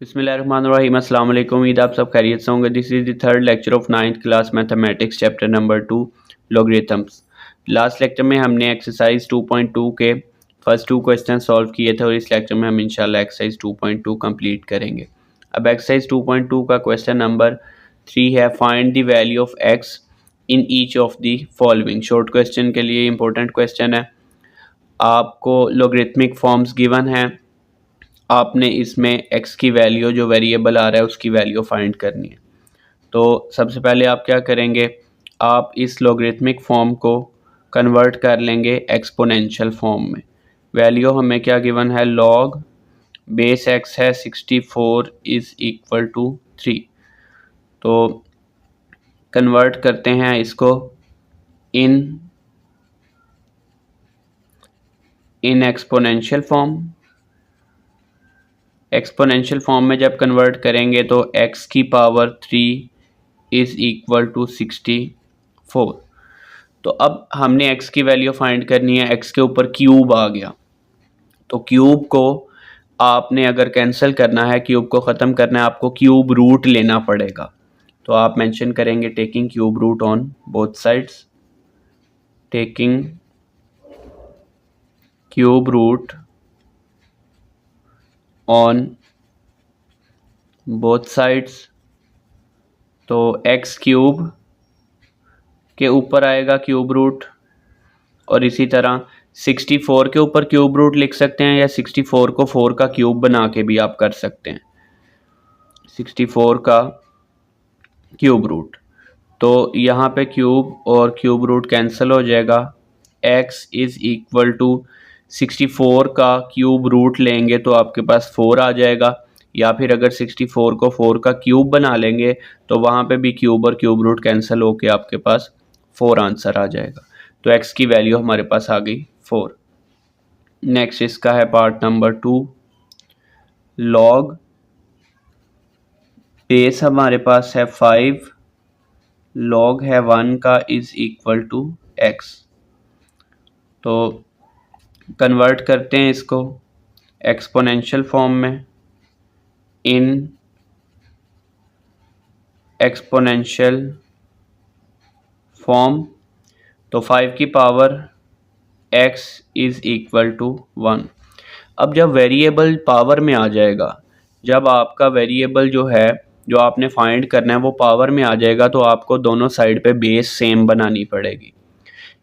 बिस्मिल्लाहिर्रहमानिर्रहीम अस्सलाम वालेकुम। उम्मीद आप सब खैरियत से होंगे। This is the third lecture of 9th class mathematics chapter number 2 logarithms. Last lecture में हमने एक्सरसाइज 2.2 के फर्स्ट 2 क्वेश्चन सॉल्व किए थे और इस लेक्चर में हम इंशाल्लाह एक्सरसाइज 2.2 कंप्लीट करेंगे। अब एक्सरसाइज 2.2 का क्वेश्चन नंबर 3 है, find the value of x in each of the following. Short question के लिए इंपॉर्टेंट क्वेश्चन है। आपको लॉगरिथमिक फॉर्म्स गिवन हैं, आपने इसमें x की वैल्यू जो वेरिएबल आ रहा है उसकी वैल्यू फाइंड करनी है। तो सबसे पहले आप क्या करेंगे, आप इस लॉगरिथमिक फॉर्म को कन्वर्ट कर लेंगे एक्सपोनेंशियल फॉर्म में। वैल्यू हमें क्या गिवन है, log बेस x है 64 इज इक्वल टू 3। तो कन्वर्ट करते हैं इसको इन एक्सपोनेंशियल फॉर्म। एक्सपोनेंशियल फॉर्म में जब कन्वर्ट करेंगे तो x की पावर 3 इज़ इक्वल टू 64। तो अब हमने x की वैल्यू फाइंड करनी है। x के ऊपर क्यूब आ गया, तो क्यूब को आपने अगर कैंसिल करना है, क्यूब को ख़त्म करना है, आपको क्यूब रूट लेना पड़ेगा। तो आप मेंशन करेंगे taking cube root on both sides, taking cube root on both sides. तो एक्स क्यूब के ऊपर आएगा क्यूब रूट, और इसी तरह 64 के ऊपर क्यूब रूट लिख सकते हैं, या 64 को 4 का क्यूब बना के भी आप कर सकते हैं, 64 का क्यूब रूट। तो यहाँ पे क्यूब और क्यूब रूट कैंसिल हो जाएगा। x इज़ इक्वल टू 64 का क्यूब रूट लेंगे तो आपके पास 4 आ जाएगा, या फिर अगर 64 को 4 का क्यूब बना लेंगे तो वहाँ पे भी क्यूब और क्यूब रूट कैंसिल होके आपके पास 4 आंसर आ जाएगा। तो x की वैल्यू हमारे पास आ गई 4। नेक्स्ट इसका है पार्ट नंबर 2, लॉग बेस हमारे पास है 5, लॉग है 1 का इज इक्वल टू x। तो कन्वर्ट करते हैं इसको एक्सपोनेंशियल फॉर्म में, इन एक्सपोनेंशियल फॉर्म। तो 5 की power x is equal to 1। अब जब वेरिएबल पावर में आ जाएगा, जब आपका वेरिएबल जो है, जो आपने फाइंड करना है वो पावर में आ जाएगा, तो आपको दोनों साइड पे बेस सेम बनानी पड़ेगी।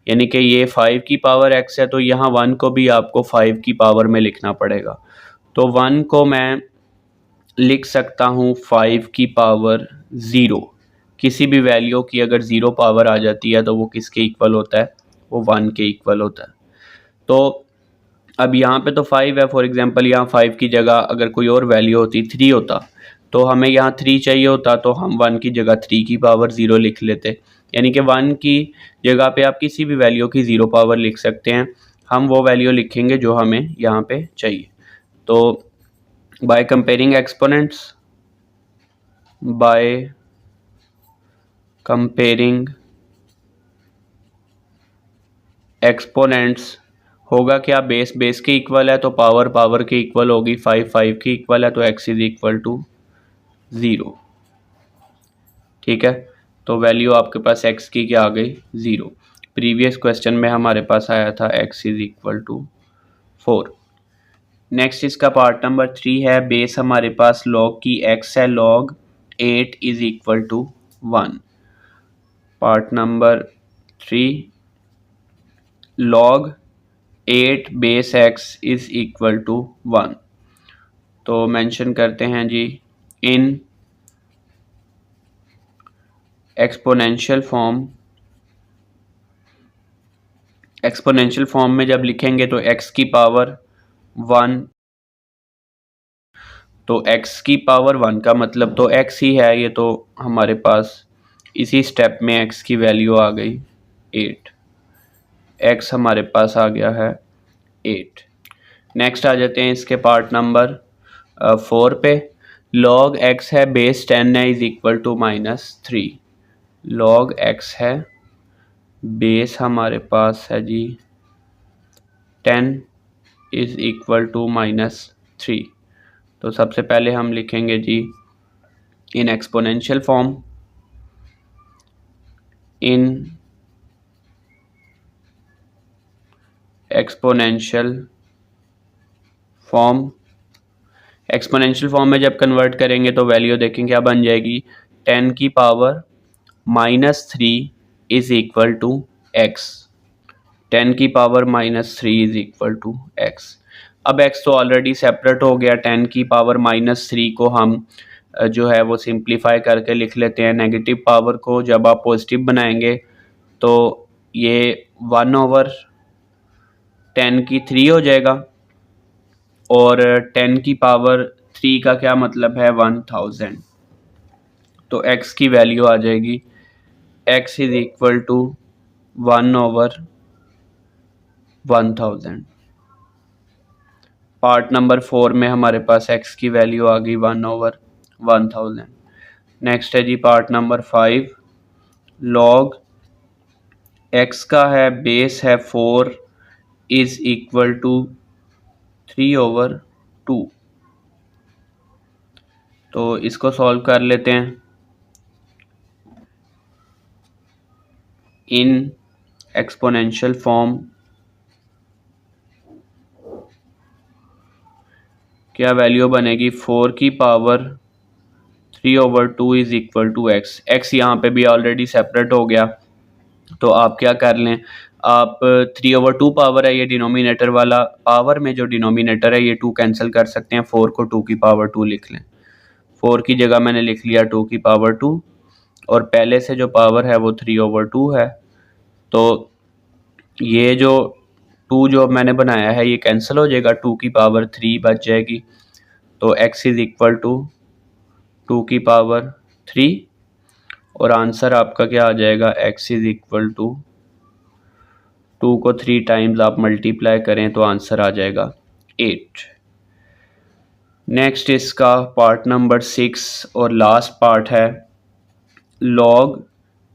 यानी कि ये 5 की पावर x है, तो यहाँ 1 को भी आपको 5 की पावर में लिखना पड़ेगा। तो 1 को मैं लिख सकता हूँ 5 की पावर 0। किसी भी वैल्यू की अगर 0 पावर आ जाती है तो वो किसके इक्वल होता है, वो 1 के इक्वल होता है। तो अब यहाँ पे तो 5 है, फॉर एग्जांपल यहाँ 5 की जगह अगर कोई और वैल्यू होती 3 होता, तो हमें यहाँ 3 चाहिए होता, तो हम 1 की जगह 3 की पावर 0 लिख लेते। यानी कि 1 की जगह पे आप किसी भी वैल्यू की 0 पावर लिख सकते हैं। हम वो वैल्यू लिखेंगे जो हमें यहाँ पे चाहिए। तो by comparing exponents, by comparing exponents होगा क्या, बेस बेस के इक्वल है तो पावर पावर के इक्वल होगी, 5 5 के इक्वल है तो x इज इक्वल टू 0। ठीक है, तो वैल्यू आपके पास x की क्या आ गई, 0। प्रीवियस क्वेश्चन में हमारे पास आया था x is equal to 4। Next इसका पार्ट नंबर 3 है, बेस हमारे पास log की x है, log 8 is equal to 1। Part number 3, log 8 base x is equal to 1। तो मेंशन करते हैं जी in exponential form. Exponential form में जब लिखेंगे तो x की पावर 1, तो x की पावर 1 का मतलब तो x ही है, ये तो हमारे पास इसी स्टेप में x की वैल्यू आ गई 8। x हमारे पास आ गया है 8। नेक्स्ट आ जाते हैं इसके पार्ट नंबर 4 पे। log x है बेस 10 है is equal to -3। log x है बेस हमारे पास है जी 10 इज इक्वल टू -3। तो सबसे पहले हम लिखेंगे जी in exponential form, in exponential form. Exponential form में जब कन्वर्ट करेंगे तो वैल्यू देखें क्या बन जाएगी, 10 की power -3 is equal to x. 10 की power -3 is equal to x. अब x तो ऑलरेडी सेपरेट हो गया, 10 की पावर -3 को हम जो है वो सिंप्लीफाई करके लिख लेते हैं। नेगेटिव पावर को जब आप पॉजिटिव बनाएंगे तो ये 1/10 की 3 हो जाएगा, और 10 की पावर 3 का क्या मतलब है 1000। तो x की वैल्यू आ जाएगी x is equal to 1/1000। Part number 4 में हमारे पास x की वैल्यू आ गई 1/1000। नेक्स्ट है जी पार्ट नंबर 5, लॉग x का है बेस है 4 इज इक्वल टू 3/2। तो इसको सॉल्व कर लेते हैं। इन एक्सपोनेंशियल फॉर्म क्या वैल्यू बनेगी, 4 की power 3/2 is equal to x. X यहाँ पे भी ऑलरेडी सेपरेट हो गया, तो आप क्या कर लें, आप 3/2 पावर है ये डिनोमिनेटर वाला, पावर में जो डिनोमिनेटर है ये 2 कैंसिल कर सकते हैं, 4 को 2 की पावर 2 लिख लें। 4 की जगह मैंने लिख लिया 2 की पावर 2, और पहले से जो पावर है वो 3/2 है, तो ये जो 2 जो मैंने बनाया है ये कैंसिल हो जाएगा, 2 की पावर 3 बच जाएगी। तो x इज इक्वल टू 2 की पावर 3, और आंसर आपका क्या आ जाएगा, x इज इक्वल टू 2 को 3 टाइम्स आप मल्टीप्लाई करें तो आंसर आ जाएगा 8। नेक्स्ट इसका पार्ट नंबर 6 और लास्ट पार्ट है, लॉग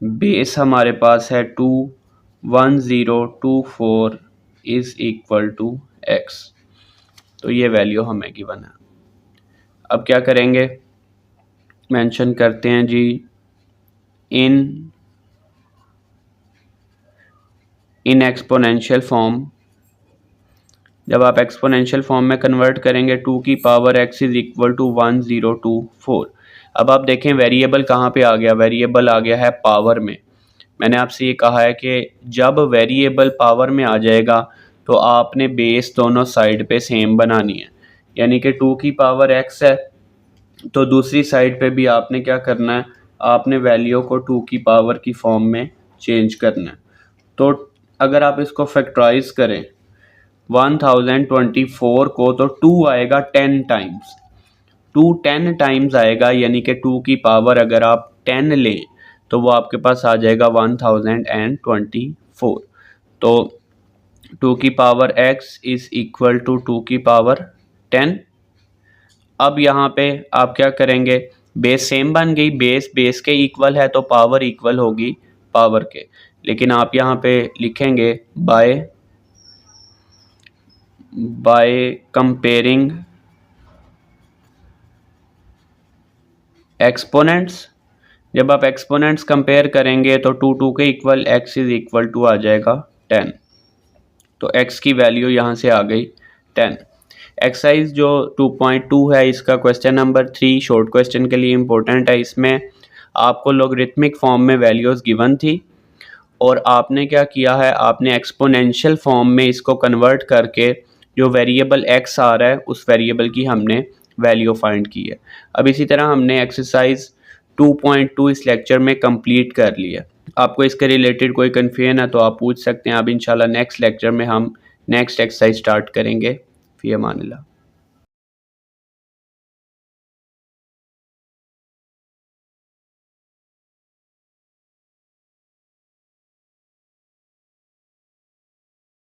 बेस हमारे पास है 21024 इज इक्वल टू x। तो ये वैल्यू हमें गिवन है। अब क्या करेंगे, मेंशन करते हैं जी इन एक्सपोनेंशियल फॉर्म। जब आप एक्सपोनेंशियल फॉर्म में कन्वर्ट करेंगे 2 की power x is equal to 1024। अब आप देखें वेरिएबल कहाँ पे आ गया, वेरिएबल आ गया है पावर में। मैंने आपसे ये कहा है कि जब वेरिएबल पावर में आ जाएगा तो आपने बेस दोनों साइड पे सेम बनानी है, यानी कि 2 की पावर x है तो दूसरी साइड पे भी आपने क्या करना है, आपने वैल्यू को 2 की पावर की फॉर्म में चेंज करना है। तो अगर आप इसको फैक्टराइज करें 1024 को, तो 2 आएगा 10 टाइम्स, 2 10 टाइम्स आएगा, यानी कि 2 की पावर अगर आप 10 लें तो वो आपके पास आ जाएगा 1024। तो 2 की power x is equal to 2 की पावर 10। अब यहाँ पे आप क्या करेंगे, बेस सेम बन गई, बेस के इक्वल है तो पावर इक्वल होगी पावर के, लेकिन आप यहाँ पे लिखेंगे बाय कंपेयरिंग एक्सपोनेंट्स। जब आप एक्सपोनेंट्स कंपेयर करेंगे तो 2 के equal x is equal to आ जाएगा 10। तो x की वैल्यू यहाँ से आ गई 10। एक्सरसाइज जो 2.2 है इसका क्वेश्चन नंबर 3 शॉर्ट क्वेश्चन के लिए इम्पोर्टेंट है। इसमें आपको लॉगरिथमिक फॉर्म में वैल्यूज़ गिवन थी और आपने क्या किया है, आपने एक्सपोनेंशियल फॉर्म में इसको कन्वर्ट करके जो वेरिएबल x आ रहा है उस वेरिएबल की हमने वैल्यू फाइंड की है। अब इसी तरह हमने एक्सरसाइज 2.2 इस लेक्चर में कंप्लीट कर लिया। आपको इसके रिलेटेड कोई कन्फ्यूजन है तो आप पूछ सकते हैं। अब इंशाल्लाह नेक्स्ट लेक्चर में हम नेक्स्ट एक्सरसाइज स्टार्ट करेंगे। फ़ी अमान अल्लाह।